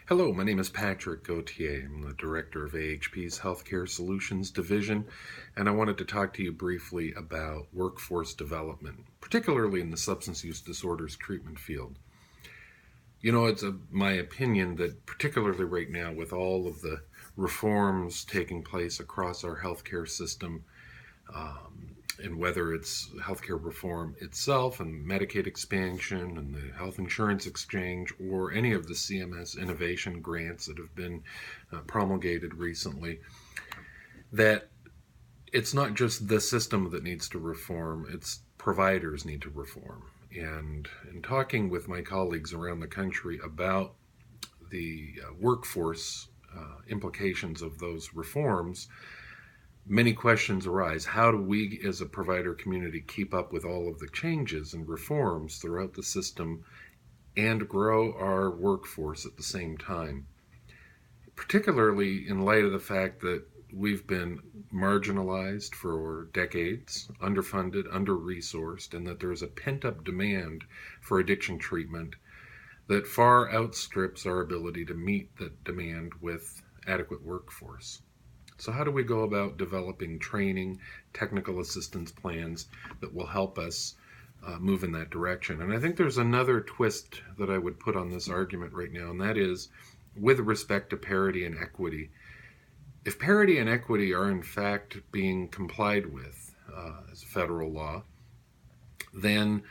Hello, my name is Patrick Gauthier. I'm the director of AHP's Healthcare Solutions Division, and I wanted to talk to you briefly about workforce development, particularly in the substance use disorders treatment field. You know, it's my opinion that particularly right now with all of the reforms taking place across our healthcare system, and whether it's healthcare reform itself and Medicaid expansion and the health insurance exchange or any of the CMS innovation grants that have been promulgated recently, that it's not just the system that needs to reform, it's providers need to reform. And in talking with my colleagues around the country about the workforce implications of those reforms, many questions arise. How do we as a provider community keep up with all of the changes and reforms throughout the system and grow our workforce at the same time? Particularly in light of the fact that we've been marginalized for decades, underfunded, under-resourced, and that there's a pent-up demand for addiction treatment that far outstrips our ability to meet that demand with adequate workforce. So how do we go about developing training, technical assistance plans that will help us move in that direction? And I think there's another twist that I would put on this argument right now, and that is with respect to parity and equity. If parity and equity are in fact being complied with as federal law, then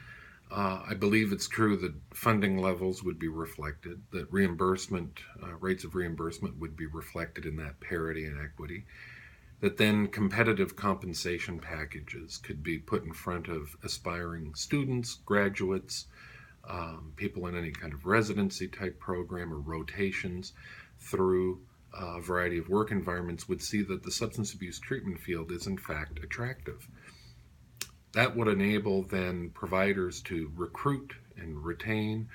I believe it's true that funding levels would be reflected, that reimbursement, rates of reimbursement would be reflected in that parity and equity, that then competitive compensation packages could be put in front of aspiring students, graduates, people in any kind of residency type program or rotations through a variety of work environments would see that the substance abuse treatment field is in fact attractive. That would enable then providers to recruit and retain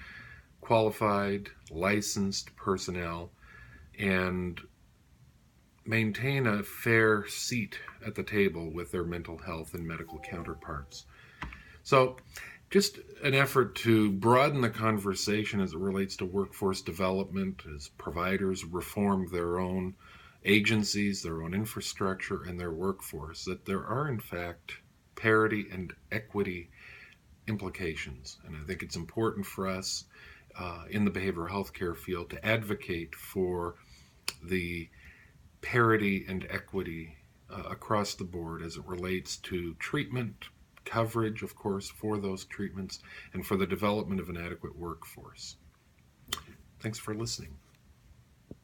qualified, licensed personnel and maintain a fair seat at the table with their mental health and medical counterparts. So just an effort to broaden the conversation as it relates to workforce development as providers reform their own agencies, their own infrastructure, and their workforce, that there are in fact parity and equity implications. And I think it's important for us in the behavioral health care field to advocate for the parity and equity across the board as it relates to treatment, coverage, of course, for those treatments, and for the development of an adequate workforce. Thanks for listening.